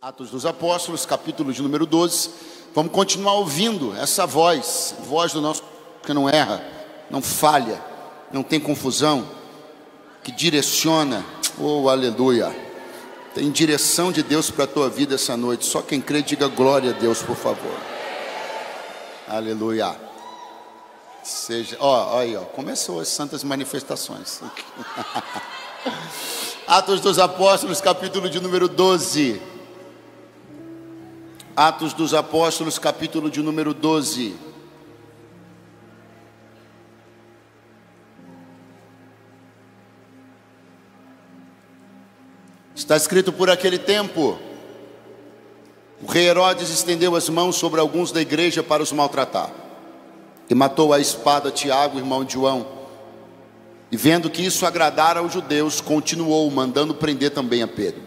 Atos dos Apóstolos, capítulo de número 12. Vamos continuar ouvindo essa voz do nosso que não erra, não falha, não tem confusão, que direciona. Oh, aleluia. Tem direção de Deus para a tua vida essa noite. Só quem crê, diga glória a Deus, por favor. Aleluia. Seja, aí, começou as santas manifestações. Atos dos Apóstolos, capítulo de número 12. Atos dos Apóstolos, capítulo de número 12. Está escrito: por aquele tempo, o rei Herodes estendeu as mãos sobre alguns da igreja para os maltratar, e matou à espada Tiago, irmão de João. E vendo que isso agradara aos judeus, continuou mandando prender também a Pedro.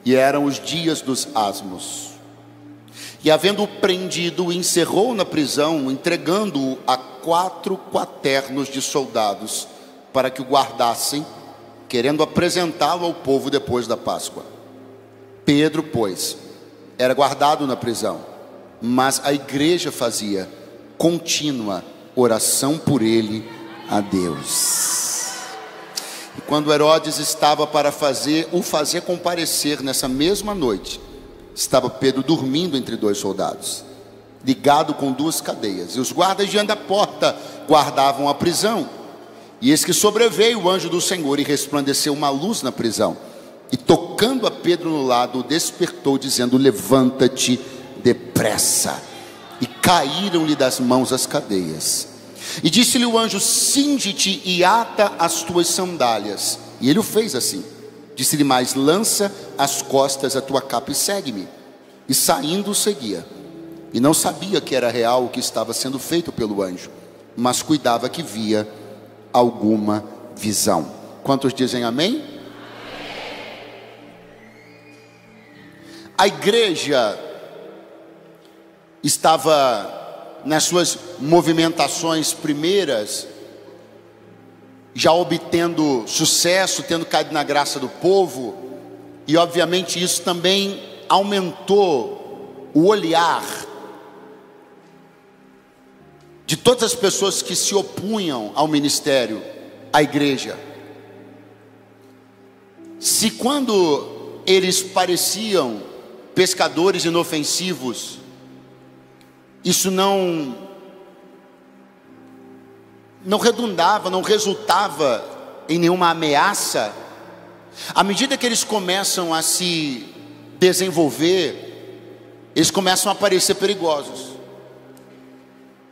E eram os dias dos asmos. E havendo-o prendido, o encerrou na prisão, entregando-o a 4 quaternos de soldados, para que o guardassem, querendo apresentá-lo ao povo depois da Páscoa. Pedro, pois, era guardado na prisão, mas a igreja fazia contínua oração por ele a Deus. E quando Herodes estava para o fazer comparecer nessa mesma noite, estava Pedro dormindo entre 2 soldados, ligado com 2 cadeias, e os guardas diante da porta guardavam a prisão. E eis que sobreveio o anjo do Senhor, e resplandeceu uma luz na prisão, e tocando a Pedro no lado, o despertou, dizendo: levanta-te depressa. E caíram-lhe das mãos as cadeias. E disse-lhe o anjo: cinge-te e ata as tuas sandálias. E ele o fez assim. Disse-lhe mais: lança às costas a tua capa e segue-me. E saindo seguia. E não sabia que era real o que estava sendo feito pelo anjo, mas cuidava que via alguma visão. Quantos dizem amém? A igreja estava nas suas movimentações primeiras, já obtendo sucesso, tendo caído na graça do povo, e obviamente isso também aumentou o olhar de todas as pessoas que se opunham ao ministério, à igreja. Se quando eles pareciam pescadores inofensivos, isso não redundava, não resultava em nenhuma ameaça, à medida que eles começam a se desenvolver, eles começam a parecer perigosos.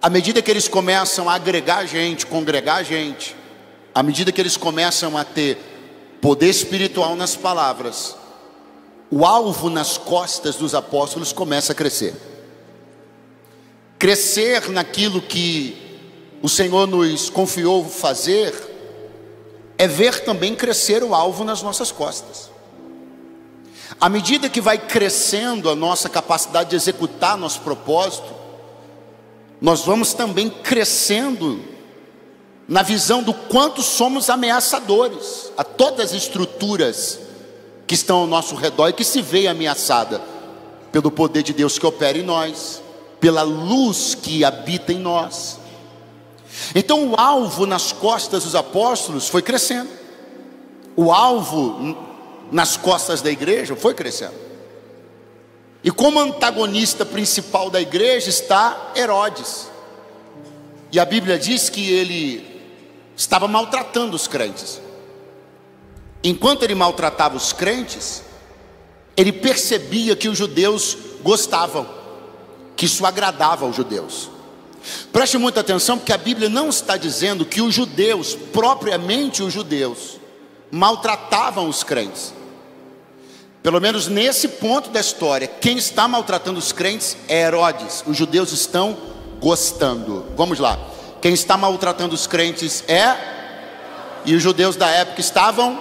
À medida que eles começam a agregar gente, congregar gente, à medida que eles começam a ter poder espiritual nas palavras, o alvo nas costas dos apóstolos começa a crescer. Crescer naquilo que o Senhor nos confiou fazer, é ver também crescer o alvo nas nossas costas. À medida que vai crescendo a nossa capacidade de executar nosso propósito, nós vamos também crescendo na visão do quanto somos ameaçadores a todas as estruturas que estão ao nosso redor e que se vê ameaçada pelo poder de Deus que opera em nós, pela luz que habita em nós. Então o alvo nas costas dos apóstolos foi crescendo, o alvo nas costas da igreja foi crescendo. E como antagonista principal da igreja está Herodes, e a Bíblia diz que ele estava maltratando os crentes. Enquanto ele maltratava os crentes, ele percebia que os judeus gostavam, que isso agradava aos judeus. Preste muita atenção, porque a Bíblia não está dizendo que os judeus, propriamente os judeus, maltratavam os crentes. Pelo menos nesse ponto da história, quem está maltratando os crentes é Herodes. Os judeus estão gostando. Vamos lá. Quem está maltratando os crentes e os judeus da época estavam.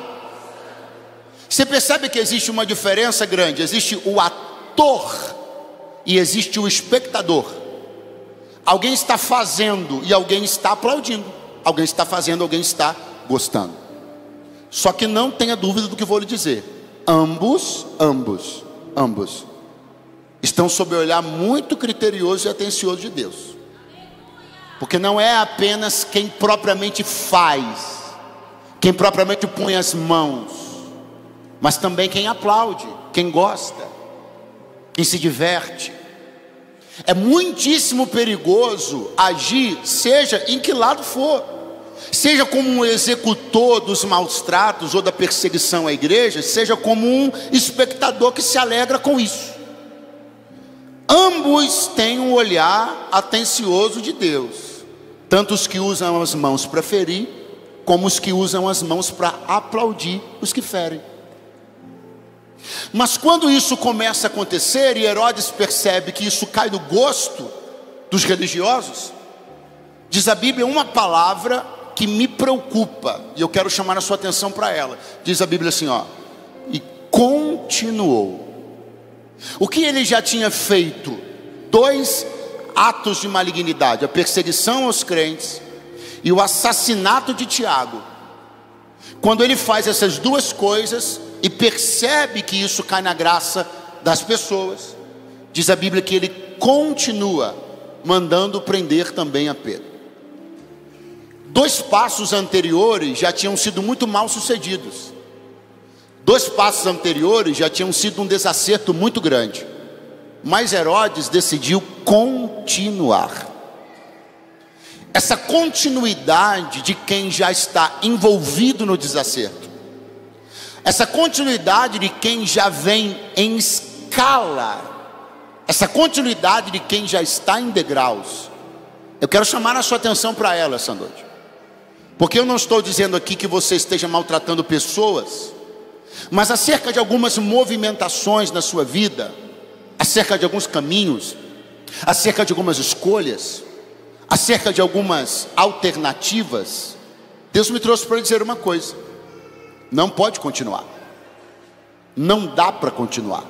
Você percebe que existe uma diferença grande. Existe o ator e existe o espectador. Alguém está fazendo e alguém está aplaudindo. Alguém está fazendo, alguém está gostando. Só que não tenha dúvida do que vou lhe dizer. Ambos ambos, estão sob o olhar muito criterioso e atencioso de Deus. Porque não é apenas quem propriamente faz, quem propriamente põe as mãos, mas também quem aplaude, quem gosta, quem se diverte. É muitíssimo perigoso agir, seja em que lado for, seja como um executor dos maus tratos ou da perseguição à igreja, seja como um espectador que se alegra com isso. Ambos têm um olhar atencioso de Deus, tanto os que usam as mãos para ferir, como os que usam as mãos para aplaudir os que ferem. Mas quando isso começa a acontecer e Herodes percebe que isso cai do gosto dos religiosos, diz a Bíblia uma palavra que me preocupa, e eu quero chamar a sua atenção para ela. Diz a Bíblia assim, e continuou. O que ele já tinha feito? 2 atos de malignidade: a perseguição aos crentes e o assassinato de Tiago. Quando ele faz essas 2 coisas e percebe que isso cai na graça das pessoas, diz a Bíblia que ele continua mandando prender também a Pedro. 2 passos anteriores já tinham sido muito mal sucedidos. 2 passos anteriores já tinham sido um desacerto muito grande. Mas Herodes decidiu continuar. Essa continuidade de quem já está envolvido no desacerto, essa continuidade de quem já vem em escala, essa continuidade de quem já está em degraus, eu quero chamar a sua atenção para ela essa noite. Porque eu não estou dizendo aqui que você esteja maltratando pessoas, mas acerca de algumas movimentações na sua vida, acerca de alguns caminhos, acerca de algumas escolhas, acerca de algumas alternativas, Deus me trouxe para dizer uma coisa: não pode continuar, não dá para continuar.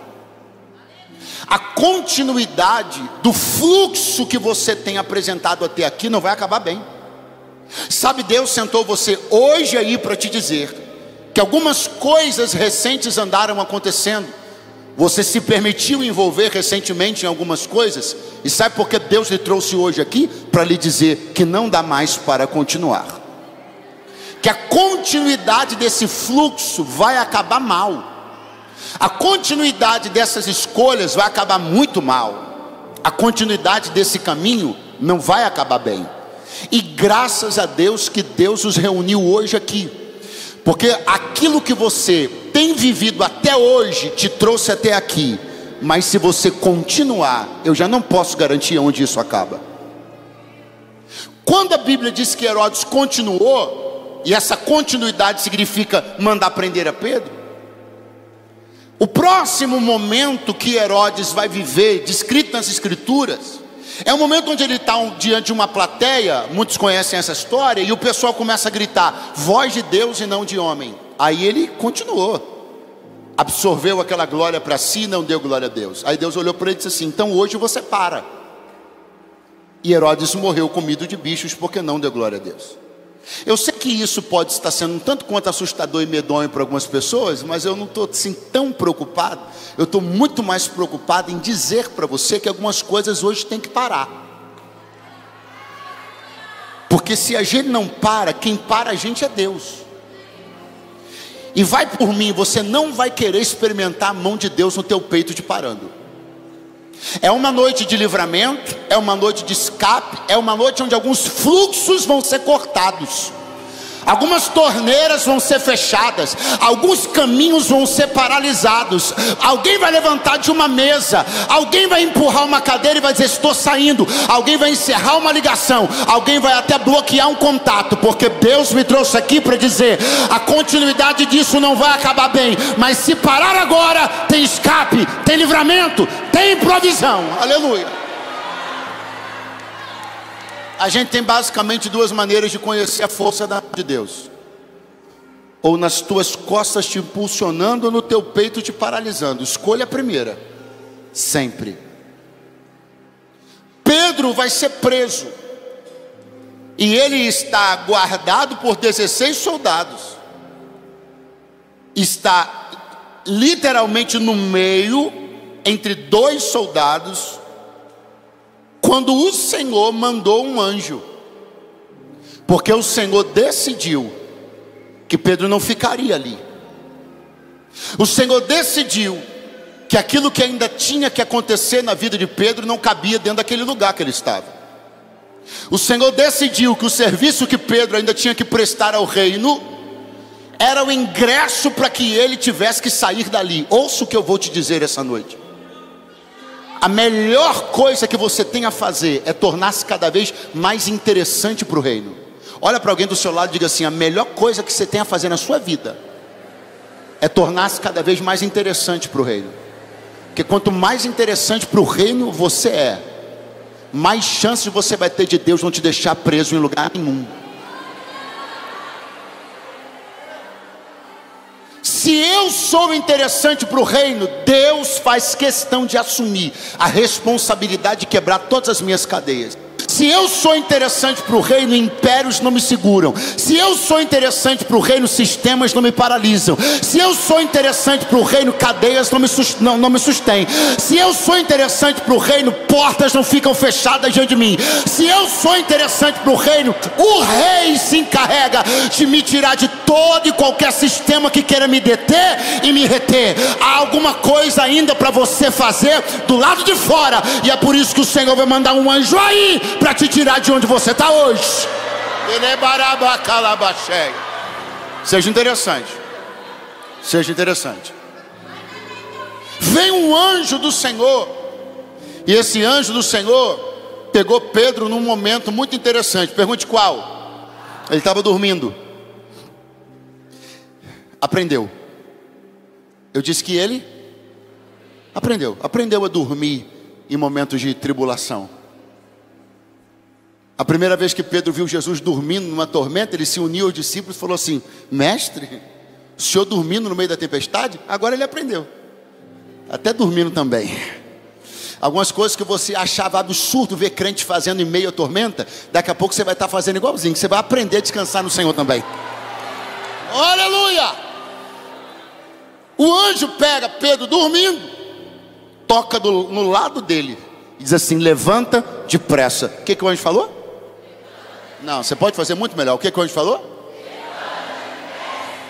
A continuidade do fluxo que você tem apresentado até aqui não vai acabar bem. Sabe, Deus sentou você hoje aí para te dizer que algumas coisas recentes andaram acontecendo. Você se permitiu envolver recentemente em algumas coisas, e sabe por que Deus lhe trouxe hoje aqui? Para lhe dizer que não dá mais para continuar, que a continuidade desse fluxo vai acabar mal, a continuidade dessas escolhas vai acabar muito mal, a continuidade desse caminho não vai acabar bem. E graças a Deus que Deus os reuniu hoje aqui, porque aquilo que você tem vivido até hoje te trouxe até aqui, mas se você continuar, eu já não posso garantir onde isso acaba. Quando a Bíblia diz que Herodes continuou, e essa continuidade significa mandar prender a Pedro, o próximo momento que Herodes vai viver, descrito nas Escrituras, é um momento onde ele está diante de uma plateia. Muitos conhecem essa história, e o pessoal começa a gritar: voz de Deus e não de homem. Aí ele continuou, absorveu aquela glória para si e não deu glória a Deus. Aí Deus olhou para ele e disse assim: então hoje você para. E Herodes morreu comido de bichos porque não deu glória a Deus. Eu sei que isso pode estar sendo um tanto quanto assustador e medonho para algumas pessoas, mas eu não estou assim tão preocupado. Eu estou muito mais preocupado em dizer para você que algumas coisas hoje tem que parar. Porque se a gente não para, quem para a gente é Deus. E vai por mim, você não vai querer experimentar a mão de Deus no teu peito te parando. É uma noite de livramento, é uma noite de escape, é uma noite onde alguns fluxos vão ser cortados, algumas torneiras vão ser fechadas, alguns caminhos vão ser paralisados. Alguém vai levantar de uma mesa, alguém vai empurrar uma cadeira e vai dizer: estou saindo. Alguém vai encerrar uma ligação, alguém vai até bloquear um contato, porque Deus me trouxe aqui para dizer: a continuidade disso não vai acabar bem, mas se parar agora, tem escape, tem livramento, tem provisão. Aleluia. A gente tem basicamente 2 maneiras de conhecer a força de Deus: ou nas tuas costas te impulsionando, ou no teu peito te paralisando. Escolha a primeira, sempre. Pedro vai ser preso, e ele está guardado por 16 soldados, está literalmente no meio entre dois soldados, quando o Senhor mandou um anjo, porque o Senhor decidiu que Pedro não ficaria ali. O Senhor decidiu que aquilo que ainda tinha que acontecer na vida de Pedro não cabia dentro daquele lugar que ele estava. O Senhor decidiu que o serviço que Pedro ainda tinha que prestar ao reino era o ingresso para que ele tivesse que sair dali. Ouça o que eu vou te dizer essa noite. A melhor coisa que você tem a fazer é tornar-se cada vez mais interessante para o reino. Olha para alguém do seu lado e diga assim: a melhor coisa que você tem a fazer na sua vida é tornar-se cada vez mais interessante para o reino. Porque quanto mais interessante para o reino você é, mais chances você vai ter de Deus não te deixar preso em lugar nenhum. Se eu sou interessante para o reino, Deus faz questão de assumir a responsabilidade de quebrar todas as minhas cadeias. Se eu sou interessante para o reino, impérios não me seguram. Se eu sou interessante para o reino, sistemas não me paralisam. Se eu sou interessante para o reino, cadeias não me sustêm. Se eu sou interessante para o reino, portas não ficam fechadas diante de mim. Se eu sou interessante para o reino, o rei se encarrega de me tirar de todo e qualquer sistema que queira me deter e me reter. Há alguma coisa ainda para você fazer do lado de fora, e é por isso que o Senhor vai mandar um anjo aí para te tirar de onde você está hoje. Seja interessante. Seja interessante. Vem um anjo do Senhor, e esse anjo do Senhor pegou Pedro num momento muito interessante. Pergunte qual? Ele estava dormindo. Aprendeu. Eu disse que ele aprendeu a dormir em momentos de tribulação. A primeira vez que Pedro viu Jesus dormindo numa tormenta, ele se uniu aos discípulos e falou assim: mestre, o senhor dormindo no meio da tempestade? Agora ele aprendeu, até dormindo também. Algumas coisas que você achava absurdo ver crente fazendo em meio à tormenta, daqui a pouco você vai estar fazendo igualzinho, você vai aprender a descansar no Senhor também. Aleluia! O anjo pega Pedro dormindo, toca no lado dele e diz assim: levanta depressa. O que o anjo falou? Não, você pode fazer muito melhor. O que o anjo falou?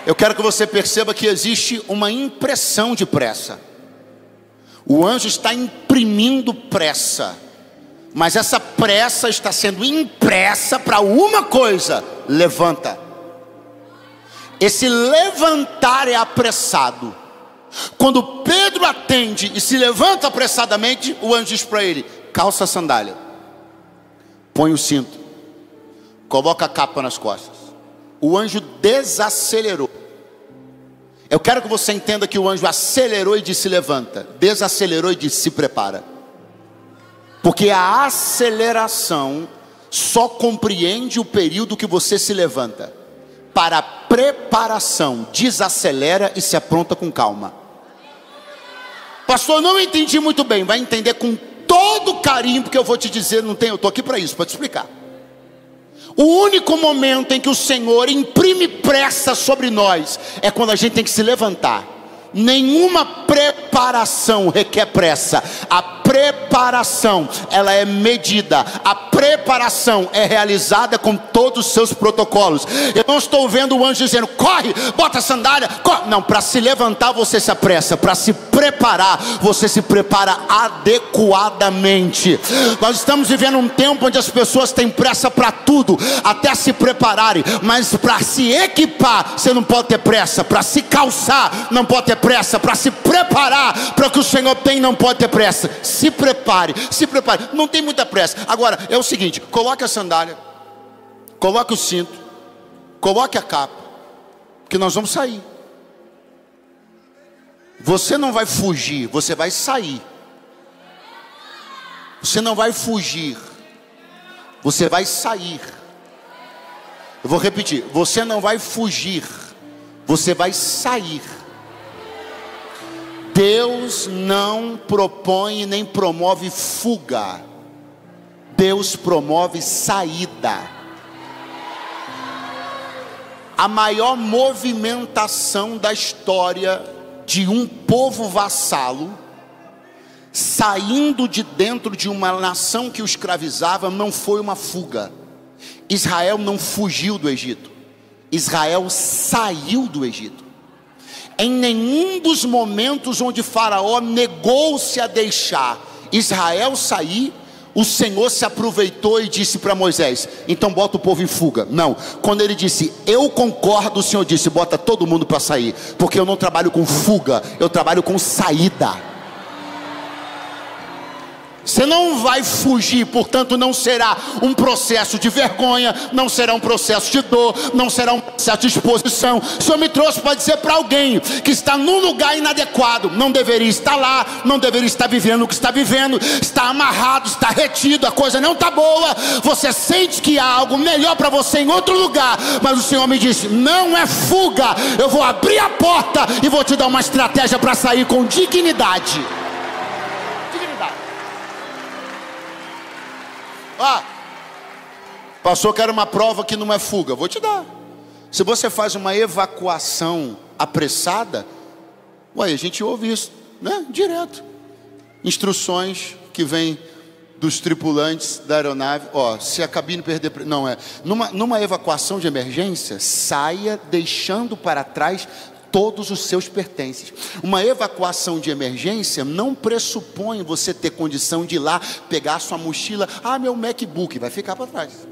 Eu quero que você perceba que existe uma impressão de pressa. O anjo está imprimindo pressa, mas essa pressa está sendo impressa para uma coisa: levanta. Esse levantar é apressado. Quando Pedro atende e se levanta apressadamente, o anjo diz para ele: calça a sandália, põe o cinto, coloca a capa nas costas. O anjo desacelerou. Eu quero que você entenda que o anjo acelerou e disse levanta, desacelerou e disse se prepara. Porque a aceleração só compreende o período que você se levanta. Para a preparação, desacelera e se apronta com calma. Pastor, não entendi muito bem. Vai entender com todo carinho, porque eu vou te dizer, eu estou aqui para isso, para te explicar. O único momento em que o Senhor imprime pressa sobre nós é quando a gente tem que se levantar. Nenhuma preparação requer pressa. A preparação, ela é medida. A preparação é realizada com todos os seus protocolos. Eu não estou vendo o anjo dizendo corre, bota a sandália, corre. Não, para se levantar você se apressa. Para se preparar, você se prepara adequadamente. Nós estamos vivendo um tempo onde as pessoas têm pressa para tudo, até se prepararem. Mas para se equipar, você não pode ter pressa. Para se calçar, não pode ter pressa. Para se preparar para o que o Senhor tem, não pode ter pressa. Se prepare, se prepare. Não tem muita pressa. Agora é o seguinte: coloque a sandália, coloque o cinto, coloque a capa, que nós vamos sair. Você não vai fugir, você vai sair. Você não vai fugir, você vai sair. Eu vou repetir: você não vai fugir, você vai sair. Deus não propõe nem promove fuga. Deus promove saída. A maior movimentação da história de um povo vassalo saindo de dentro de uma nação que o escravizava, não foi uma fuga. Israel não fugiu do Egito, Israel saiu do Egito. Em nenhum dos momentos onde Faraó negou-se a deixar Israel sair, o Senhor se aproveitou e disse para Moisés: então bota o povo em fuga. Não, quando ele disse eu concordo, o Senhor disse: bota todo mundo para sair, porque eu não trabalho com fuga, eu trabalho com saída. Você não vai fugir, portanto não será um processo de vergonha, não será um processo de dor, não será um processo de exposição. O Senhor me trouxe para dizer para alguém que está num lugar inadequado, não deveria estar lá, não deveria estar vivendo o que está vivendo, está amarrado, está retido, a coisa não está boa, você sente que há algo melhor para você em outro lugar, mas o Senhor me disse: não é fuga, eu vou abrir a porta e vou te dar uma estratégia para sair com dignidade. Pastor, quero uma prova que não é fuga. Vou te dar. Se você faz uma evacuação apressada, a gente ouve isso, né? Direto. Instruções que vêm dos tripulantes da aeronave. Se a cabine perder... Não, numa evacuação de emergência, saia deixando para trás todos os seus pertences. Uma evacuação de emergência não pressupõe você ter condição de ir lá, pegar a sua mochila. Meu MacBook vai ficar para trás.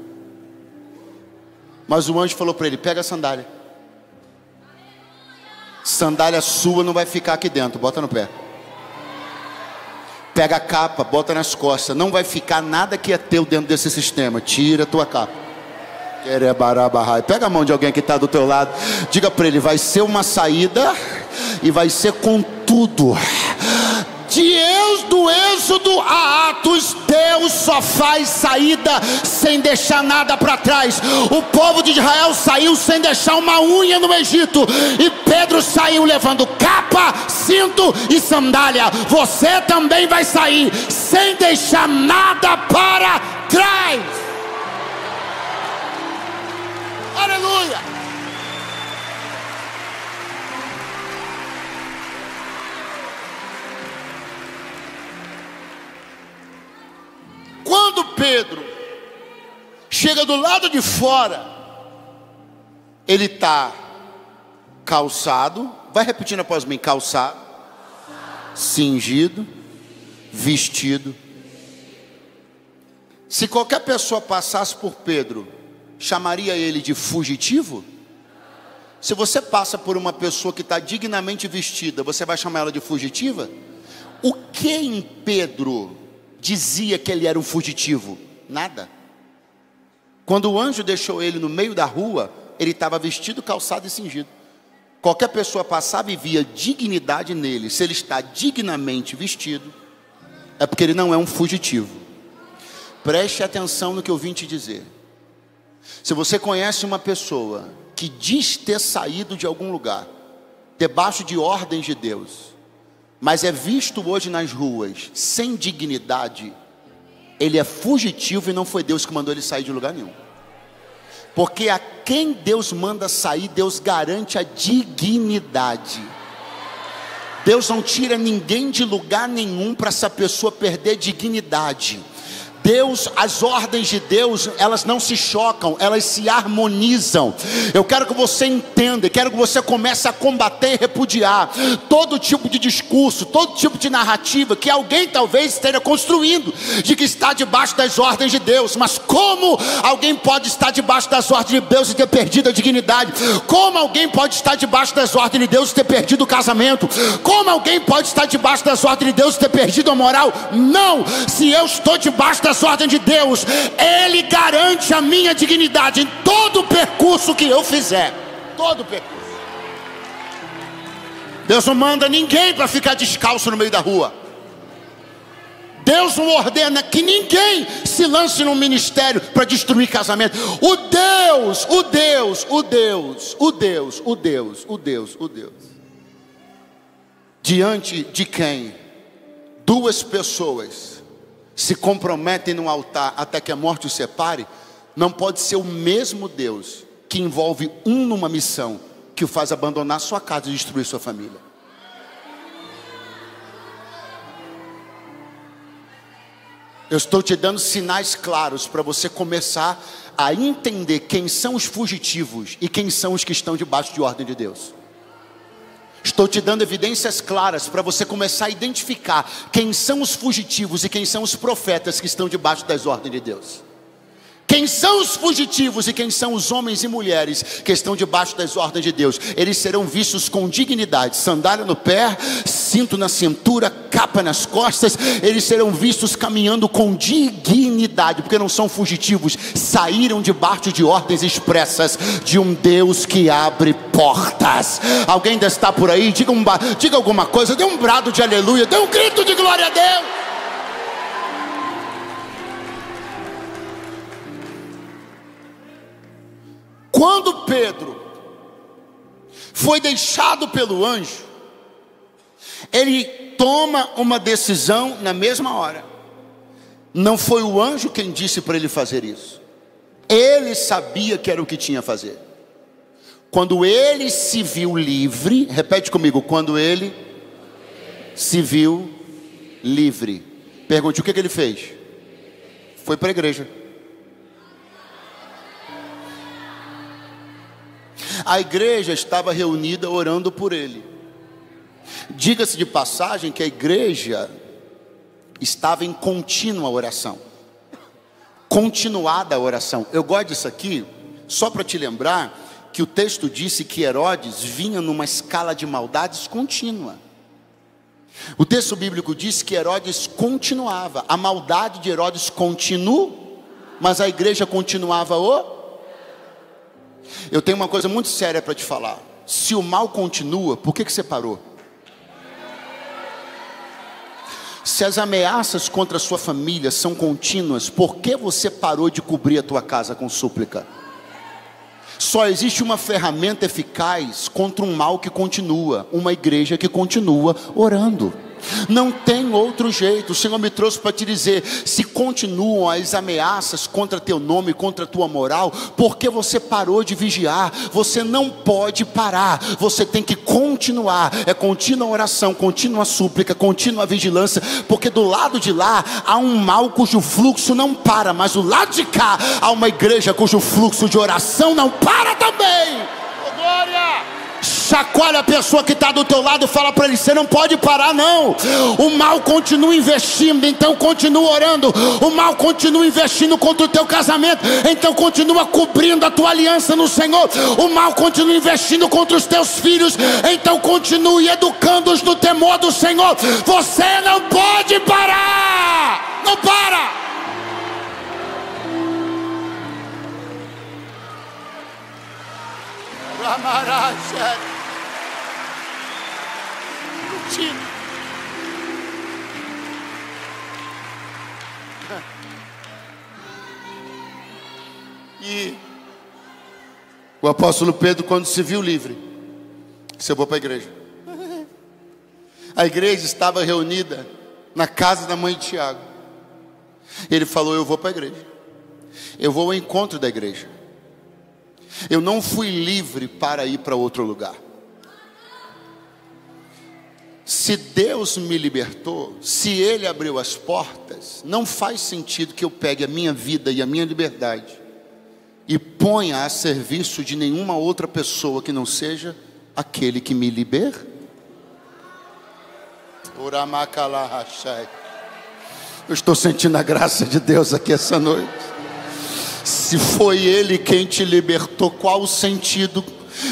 Mas o anjo falou para ele: pega a sandália. Sandália sua não vai ficar aqui dentro, bota no pé. Pega a capa, bota nas costas. Não vai ficar nada que é teu dentro desse sistema. Tira a tua capa. Pega a mão de alguém que está do teu lado, diga para ele: vai ser uma saída e vai ser com tudo. Do Êxodo a Atos, Deus só faz saída sem deixar nada para trás. O povo de Israel saiu sem deixar uma unha no Egito, e Pedro saiu levando capa, cinto e sandália. Você também vai sair sem deixar nada para trás. Aleluia! Quando Pedro chega do lado de fora, ele está calçado, vai repetindo após mim: calçado, cingido, vestido. Se qualquer pessoa passasse por Pedro, chamaria ele de fugitivo? Se você passa por uma pessoa que está dignamente vestida, você vai chamar ela de fugitiva? O que em Pedro dizia que ele era um fugitivo? Nada. Quando o anjo deixou ele no meio da rua, ele estava vestido, calçado e cingido. Qualquer pessoa passava e via dignidade nele. Se ele está dignamente vestido, é porque ele não é um fugitivo. Preste atenção no que eu vim te dizer. Se você conhece uma pessoa que diz ter saído de algum lugar, debaixo de ordens de Deus, mas é visto hoje nas ruas sem dignidade, ele é fugitivo e não foi Deus que mandou ele sair de lugar nenhum. Porque a quem Deus manda sair, Deus garante a dignidade. Deus não tira ninguém de lugar nenhum para essa pessoa perder dignidade. Deus, as ordens de Deus, elas não se chocam, elas se harmonizam. Eu quero que você entenda, quero que você comece a combater e repudiar todo tipo de discurso, todo tipo de narrativa que alguém talvez esteja construindo, de que está debaixo das ordens de Deus. Mas como alguém pode estar debaixo das ordens de Deus e ter perdido a dignidade? Como alguém pode estar debaixo das ordens de Deus e ter perdido o casamento? Como alguém pode estar debaixo das ordens de Deus e ter perdido a moral? Não, se eu estou debaixo das ordens de Deus, Ele garante a minha dignidade em todo o percurso que eu fizer. Todo o percurso. Deus não manda ninguém para ficar descalço no meio da rua. Deus não ordena que ninguém se lance num ministério para destruir casamento. O Deus, diante de quem duas pessoas se comprometem no altar até que a morte os separe, não pode ser o mesmo Deus que envolve um numa missão, que o faz abandonar sua casa e destruir sua família. Eu estou te dando sinais claros para você começar a entender quem são os fugitivos e quem são os que estão debaixo de ordem de Deus. Estou te dando evidências claras para você começar a identificar quem são os fugitivos e quem são os profetas que estão debaixo das ordens de Deus. Quem são os fugitivos e quem são os homens e mulheres que estão debaixo das ordens de Deus? Eles serão vistos com dignidade, sandália no pé, cinto na cintura, capa nas costas. Eles serão vistos caminhando com dignidade, porque não são fugitivos, saíram debaixo de ordens expressas de um Deus que abre portas. Alguém ainda está por aí? Diga alguma coisa, dê um brado de aleluia, dê um grito de glória a Deus. Quando Pedro foi deixado pelo anjo, ele toma uma decisão na mesma hora. Não foi o anjo quem disse para ele fazer isso. Ele sabia que era o que tinha a fazer. Quando ele se viu livre, repete comigo, quando ele se viu livre. Pergunte, o que ele fez? Foi para a igreja. A igreja estava reunida orando por ele. Diga-se de passagem que a igreja estava em contínua oração. Continuada a oração. Eu gosto disso aqui, só para te lembrar que o texto disse que Herodes vinha numa escala de maldades contínua. O texto bíblico diz que Herodes continuava. A maldade de Herodes continua, mas a igreja continuava Eu tenho uma coisa muito séria para te falar. Se o mal continua, por que você parou? Se as ameaças contra a sua família são contínuas, por que você parou de cobrir a tua casa com súplica? Só existe uma ferramenta eficaz contra um mal que continua: uma igreja que continua orando. Não tem outro jeito. O Senhor me trouxe para te dizer: se continuam as ameaças contra teu nome, contra tua moral, porque você parou de vigiar? Você não pode parar, você tem que continuar. É contínua oração, contínua súplica, contínua vigilância, porque do lado de lá há um mal cujo fluxo não para, mas do lado de cá há uma igreja cujo fluxo de oração não para também. Oh, glória! Chacoalha a pessoa que está do teu lado e fala para ele: você não pode parar não. O mal continua investindo, então continua orando. O mal continua investindo contra o teu casamento, então continua cobrindo a tua aliança no Senhor. O mal continua investindo contra os teus filhos, então continue educando-os no temor do Senhor. Você não pode parar. Não para. Ramaraja. E o apóstolo Pedro, quando se viu livre, disse: eu vou para a igreja. A igreja estava reunida na casa da mãe de Tiago. Ele falou: eu vou para a igreja, eu vou ao encontro da igreja. Eu não fui livre para ir para outro lugar. Se Deus me libertou, se Ele abriu as portas, não faz sentido que eu pegue a minha vida e a minha liberdade e ponha a serviço de nenhuma outra pessoa que não seja aquele que me liberta. Eu estou sentindo a graça de Deus aqui essa noite. Se foi Ele quem te libertou, qual o sentido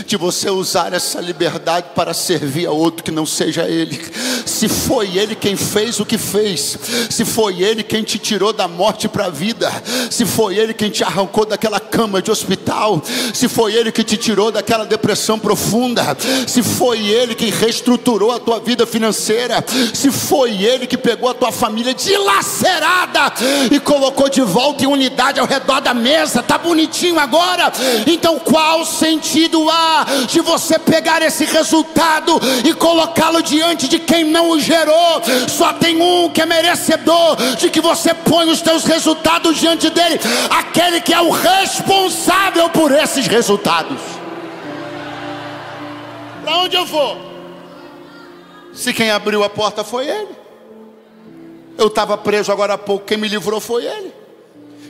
de você usar essa liberdade para servir a outro que não seja Ele? Se foi Ele quem fez o que fez, se foi Ele quem te tirou da morte para a vida, se foi Ele quem te arrancou daquela cama de hospital, se foi Ele que te tirou daquela depressão profunda, se foi Ele que reestruturou a tua vida financeira, se foi Ele que pegou a tua família dilacerada e colocou de volta em unidade ao redor da mesa, tá bonitinho agora? Então qual sentido há de você pegar esse resultado e colocá-lo diante de quem não o gerou? Só tem um que é merecedor de que você ponha os teus resultados diante dele, aquele que é o responsável por esses resultados. Para onde eu vou? Se quem abriu a porta foi Ele. Eu estava preso agora há pouco, quem me livrou foi Ele.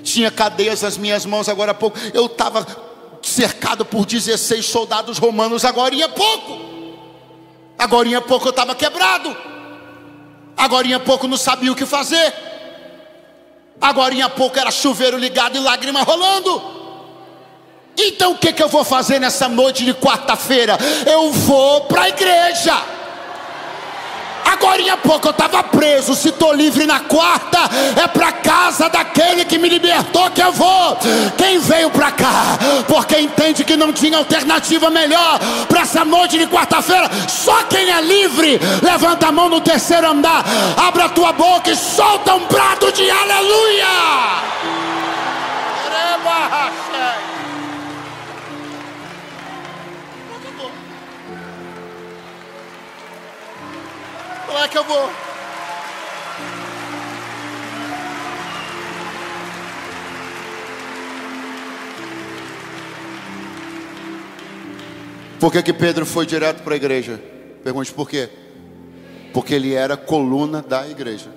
Tinha cadeias nas minhas mãos agora há pouco. Eu estava cercado por 16 soldados romanos agora há pouco. Agora há pouco eu estava quebrado. Agora há pouco não sabia o que fazer. Agora há pouco era chuveiro ligado e lágrima rolando. Então o que eu vou fazer nessa noite de quarta-feira? Eu vou para a igreja. Agora há pouco eu estava preso. Se estou livre na quarta, é para casa daquele que me libertou que eu vou. Quem veio para cá porque entende que não tinha alternativa melhor para essa noite de quarta-feira? Só quem é livre, levanta a mão no terceiro andar, abre a tua boca e solta um brado de aleluia. Como é que eu vou? Por que Pedro foi direto para a igreja? Pergunte por quê? Porque ele era coluna da igreja.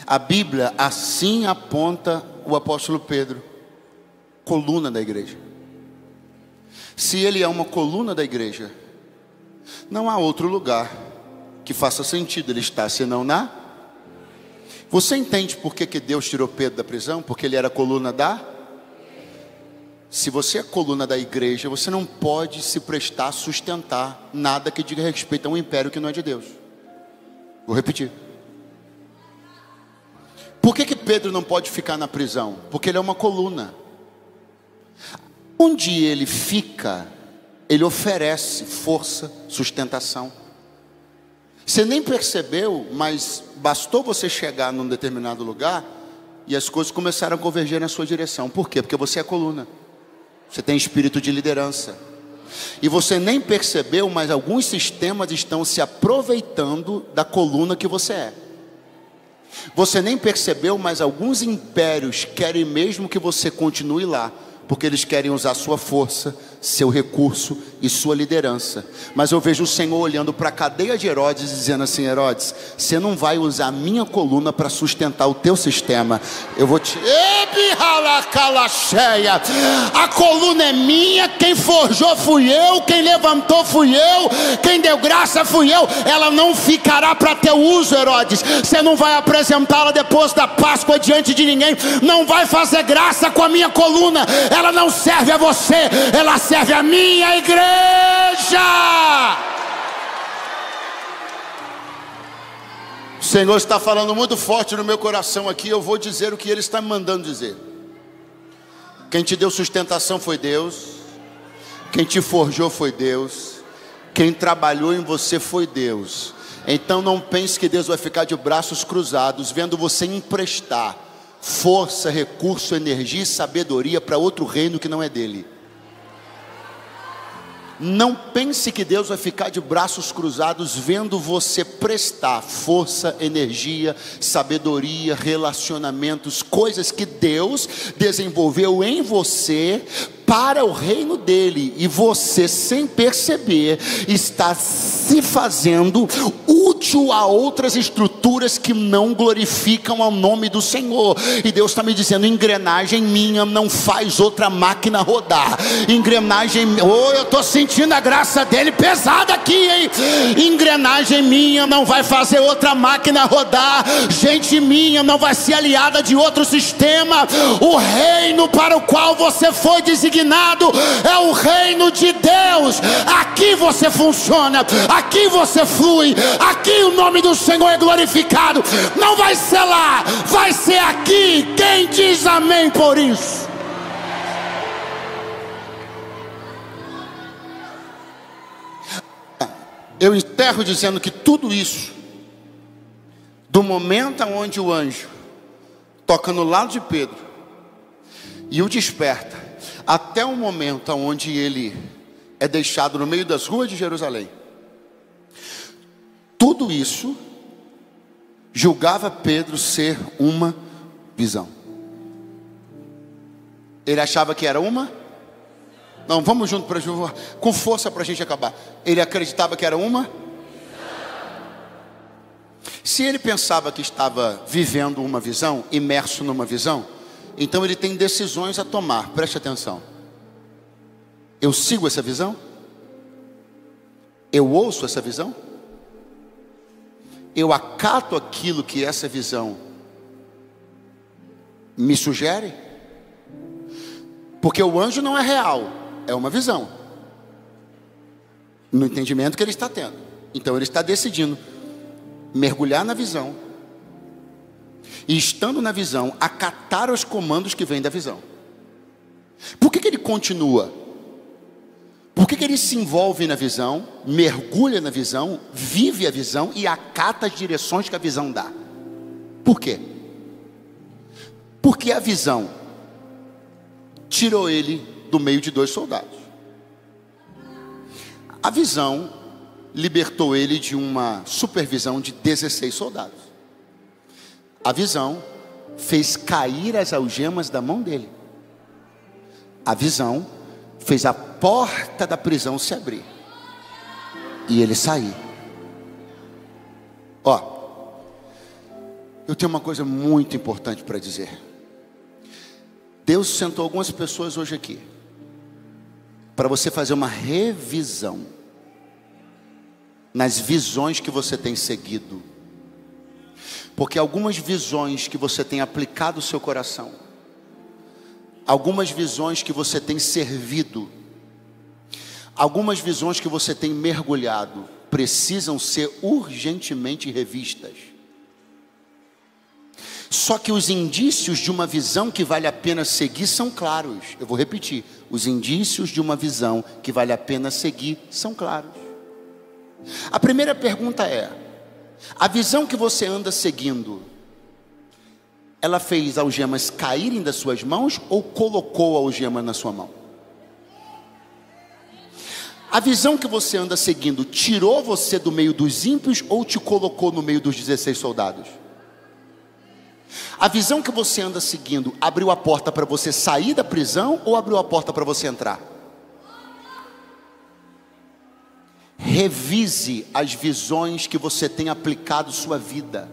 A Bíblia assim aponta o apóstolo Pedro, coluna da igreja. Se ele é uma coluna da igreja, não há outro lugar que faça sentido ele estar senão na... Você entende por que Deus tirou Pedro da prisão? Porque ele era coluna da... Se você é coluna da igreja, você não pode se prestar a sustentar nada que diga respeito a um império que não é de Deus. Vou repetir. Por que Pedro não pode ficar na prisão? Porque ele é uma coluna. Onde ele fica, ele oferece força, sustentação. Você nem percebeu, mas bastou você chegar num determinado lugar e as coisas começaram a converger na sua direção. Por quê? Porque você é coluna. Você tem espírito de liderança. E você nem percebeu, mas alguns sistemas estão se aproveitando da coluna que você é. Você nem percebeu, mas alguns impérios querem mesmo que você continue lá, porque eles querem usar sua força, seu recurso e sua liderança. Mas eu vejo o Senhor olhando para a cadeia de Herodes e dizendo assim: Herodes, você não vai usar a minha coluna para sustentar o teu sistema. Eu vou te... A coluna é minha, quem forjou fui eu, quem levantou fui eu, quem deu graça fui eu. Ela não ficará para teu uso, Herodes. Você não vai apresentá-la depois da Páscoa diante de ninguém. Não vai fazer graça com a minha coluna. Ela não serve a você, ela serve a minha igreja. O Senhor está falando muito forte no meu coração aqui. Eu vou dizer o que Ele está me mandando dizer. Quem te deu sustentação foi Deus. Quem te forjou foi Deus. Quem trabalhou em você foi Deus. Então não pense que Deus vai ficar de braços cruzados vendo você emprestar força, recurso, energia e sabedoria para outro reino que não é dele. Não pense que Deus vai ficar de braços cruzados vendo você prestar força, energia, sabedoria, relacionamentos, coisas que Deus desenvolveu em você para o reino dele, e você, sem perceber, está se fazendo útil a outras estruturas que não glorificam ao nome do Senhor. E Deus está me dizendo: engrenagem minha não faz outra máquina rodar. Engrenagem, eu estou sentindo a graça dele pesada aqui, hein? Engrenagem minha não vai fazer outra máquina rodar. Gente minha não vai ser aliada de outro sistema. O reino para o qual você foi designado é o reino de Deus. Aqui você funciona, aqui você flui, aqui o nome do Senhor é glorificado. Não vai ser lá, vai ser aqui. Quem diz amém por isso? Eu encerro dizendo que tudo isso, do momento onde o anjo toca no lado de Pedro e o desperta, até o momento onde ele é deixado no meio das ruas de Jerusalém, tudo isso julgava Pedro ser uma visão. Ele achava que era uma... Não, vamos junto para com força para a gente acabar. Ele acreditava que era uma... Se ele pensava que estava vivendo uma visão, imerso numa visão, então ele tem decisões a tomar. Preste atenção. Eu sigo essa visão? Eu ouço essa visão? Eu acato aquilo que essa visão me sugere? Porque o anjo não é real, é uma visão, no entendimento que ele está tendo. Então ele está decidindo mergulhar na visão, e estando na visão, acatar os comandos que vêm da visão. Por que ele continua? Por que ele se envolve na visão, mergulha na visão, vive a visão e acata as direções que a visão dá? Por quê? Porque a visão tirou ele do meio de 2 soldados. A visão libertou ele de uma supervisão de 16 soldados. A visão fez cair as algemas da mão dele. A visão fez a porta da prisão se abrir e ele sair. Ó, eu tenho uma coisa muito importante para dizer. Deus sentou algumas pessoas hoje aqui para você fazer uma revisão nas visões que você tem seguido, porque algumas visões que você tem aplicado o seu coração, algumas visões que você tem servido, algumas visões que você tem mergulhado, precisam ser urgentemente revistas. Só que os indícios de uma visão que vale a pena seguir são claros. Eu vou repetir, os indícios de uma visão que vale a pena seguir são claros. A primeira pergunta é: a visão que você anda seguindo, ela fez algemas caírem das suas mãos ou colocou a algema na sua mão? A visão que você anda seguindo tirou você do meio dos ímpios ou te colocou no meio dos 16 soldados? A visão que você anda seguindo abriu a porta para você sair da prisão ou abriu a porta para você entrar? Revise as visões que você tem aplicado sua vida.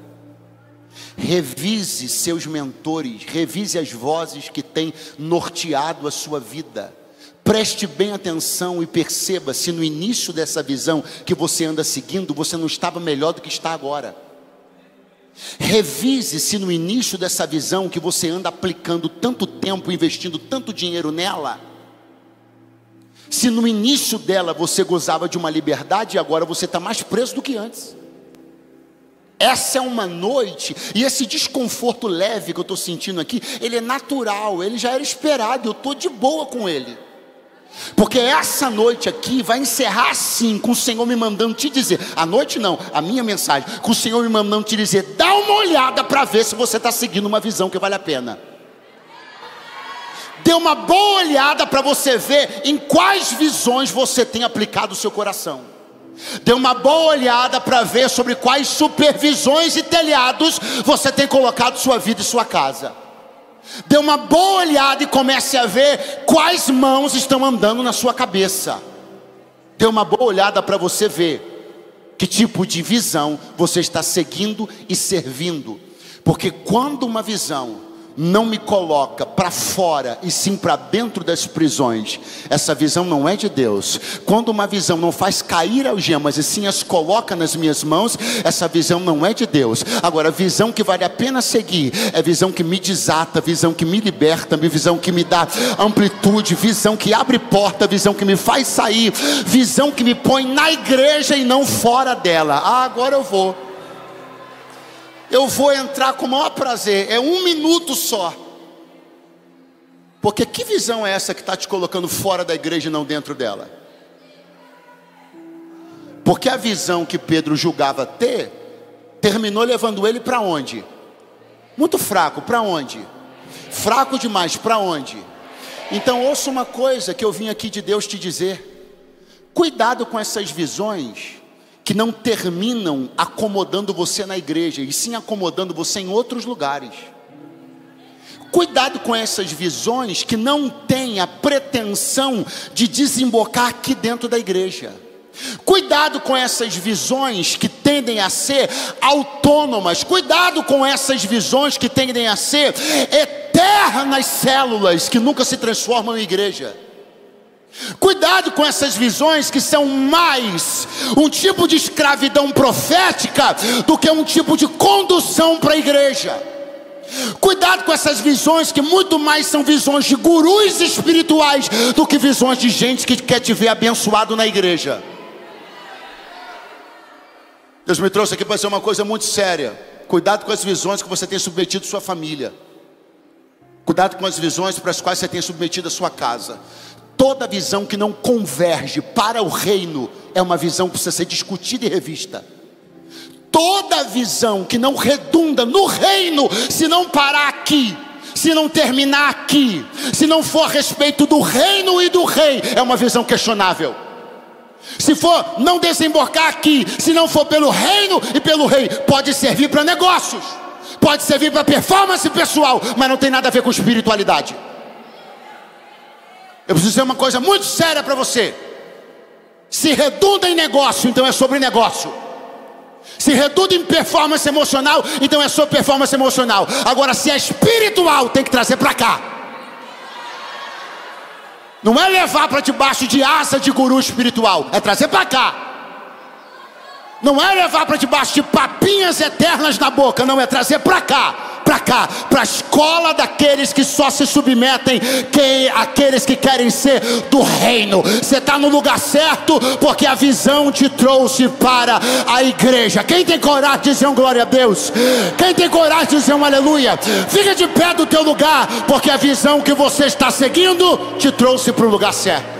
Revise seus mentores, revise as vozes que têm norteado a sua vida. Preste bem atenção e perceba se no início dessa visão que você anda seguindo, você não estava melhor do que está agora. Revise se no início dessa visão que você anda aplicando tanto tempo, investindo tanto dinheiro nela, se no início dela você gozava de uma liberdade e agora você está mais preso do que antes. Essa é uma noite, e esse desconforto leve que eu estou sentindo aqui, ele é natural, ele já era esperado, eu estou de boa com ele. Porque essa noite aqui vai encerrar assim, com o Senhor me mandando te dizer, a noite não, a minha mensagem, com o Senhor me mandando te dizer, dá uma olhada para ver se você está seguindo uma visão que vale a pena. Dê uma boa olhada para você ver em quais visões você tem aplicado o seu coração. Dê uma boa olhada para ver sobre quais supervisões e telhados você tem colocado sua vida e sua casa. Dê uma boa olhada e comece a ver quais mãos estão andando na sua cabeça. Dê uma boa olhada para você ver que tipo de visão você está seguindo e servindo. Porque quando uma visão não me coloca para fora e sim para dentro das prisões, essa visão não é de Deus. Quando uma visão não faz cair algemas e sim as coloca nas minhas mãos, essa visão não é de Deus. Agora, a visão que vale a pena seguir é visão que me desata, visão que me liberta, visão que me dá amplitude, visão que abre porta, visão que me faz sair, visão que me põe na igreja e não fora dela. Agora eu vou entrar com o maior prazer, é 1 minuto só. Porque que visão é essa que está te colocando fora da igreja e não dentro dela? Porque a visão que Pedro julgava ter, terminou levando ele para onde? Muito fraco, para onde? Fraco demais, para onde? Então ouça uma coisa que eu vim aqui de Deus te dizer. Cuidado com essas visões que não terminam acomodando você na igreja, e sim acomodando você em outros lugares. Cuidado com essas visões que não têm a pretensão de desembocar aqui dentro da igreja. Cuidado com essas visões que tendem a ser autônomas. Cuidado com essas visões que tendem a ser eternas células que nunca se transformam em igreja. Cuidado com essas visões que são mais um tipo de escravidão profética do que um tipo de condução para a igreja. Cuidado com essas visões que muito mais são visões de gurus espirituais do que visões de gente que quer te ver abençoado na igreja. Deus me trouxe aqui para ser uma coisa muito séria. Cuidado com as visões que você tem submetido sua família. Cuidado com as visões para as quais você tem submetido a sua casa. Toda visão que não converge para o reino é uma visão que precisa ser discutida e revista. Toda visão que não redunda no reino, se não parar aqui, se não terminar aqui, se não for a respeito do reino e do rei, é uma visão questionável. Se for não desembocar aqui, se não for pelo reino e pelo rei, pode servir para negócios, pode servir para performance pessoal, mas não tem nada a ver com espiritualidade. Eu preciso dizer uma coisa muito séria para você. Se redunda em negócio, então é sobre negócio. Se redunda em performance emocional, então é sobre performance emocional. Agora, se é espiritual, tem que trazer para cá. Não é levar para debaixo de asa de guru espiritual, é trazer para cá. Não é levar para debaixo de papinhas eternas na boca, não, é trazer para cá. Para a escola daqueles que só se submetem, aqueles que querem ser do reino. Você está no lugar certo, porque a visão te trouxe para a igreja. Quem tem coragem de dizer um glória a Deus? Quem tem coragem de dizer um aleluia? Fica de pé do teu lugar, porque a visão que você está seguindo te trouxe para o lugar certo.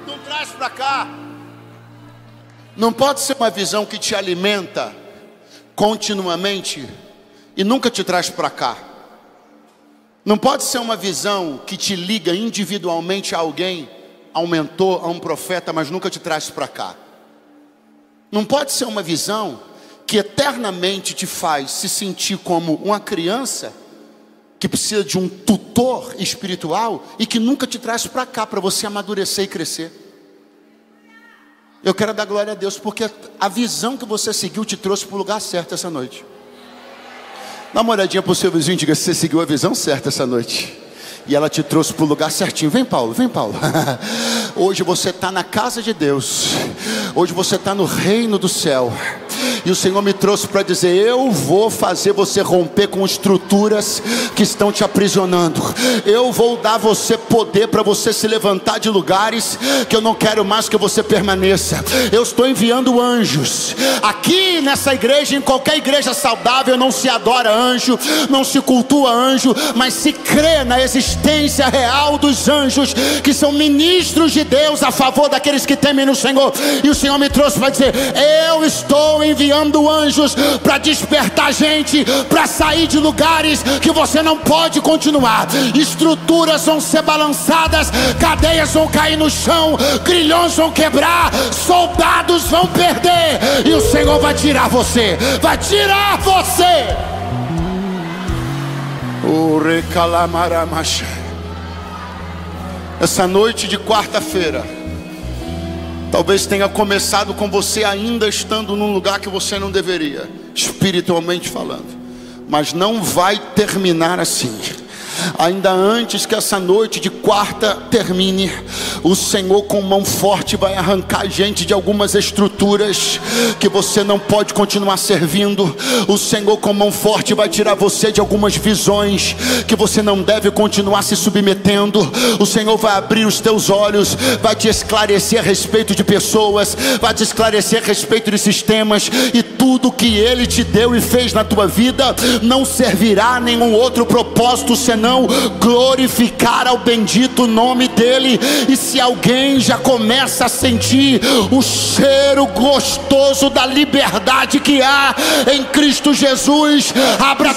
Não traz para cá. Não pode ser uma visão que te alimenta continuamente e nunca te traz para cá. Não pode ser uma visão que te liga individualmente a alguém, a um mentor, a um profeta, mas nunca te traz para cá. Não pode ser uma visão que eternamente te faz se sentir como uma criança que precisa de um tutor espiritual e que nunca te traz para cá para você amadurecer e crescer. Eu quero dar glória a Deus, porque a visão que você seguiu te trouxe para o lugar certo essa noite. Dá uma olhadinha para o seu vizinho e diga: você seguiu a visão certa essa noite. E ela te trouxe para o lugar certinho. Vem Paulo, vem Paulo. Hoje você está na casa de Deus. Hoje você está no reino do céu. E o Senhor me trouxe para dizer: eu vou fazer você romper com estruturas que estão te aprisionando. Eu vou dar você poder para você se levantar de lugares que eu não quero mais que você permaneça. Eu estou enviando anjos. Aqui nessa igreja, em qualquer igreja saudável, não se adora anjo, não se cultua anjo, mas se crê na existência real dos anjos, que são ministros de Deus a favor daqueles que temem no Senhor. E o Senhor me trouxe para dizer: eu estou enviando anjos para despertar gente, para sair de lugares que você não pode continuar. Estruturas vão ser balançadas, cadeias vão cair no chão, grilhões vão quebrar, soldados vão perder, e o Senhor vai tirar você, vai tirar você. Essa noite de quarta-feira talvez tenha começado com você ainda estando num lugar que você não deveria, espiritualmente falando, mas não vai terminar assim. Ainda antes que essa noite de quarta termine, o Senhor com mão forte vai arrancar gente de algumas estruturas que você não pode continuar servindo. O Senhor com mão forte vai tirar você de algumas visões que você não deve continuar se submetendo. O Senhor vai abrir os teus olhos, vai te esclarecer a respeito de pessoas, vai te esclarecer a respeito de sistemas, e tudo que Ele te deu e fez na tua vida não servirá a nenhum outro propósito senão glorificar ao bendito nome dEle. E se alguém já começa a sentir o cheiro gostoso da liberdade que há em Cristo Jesus, abra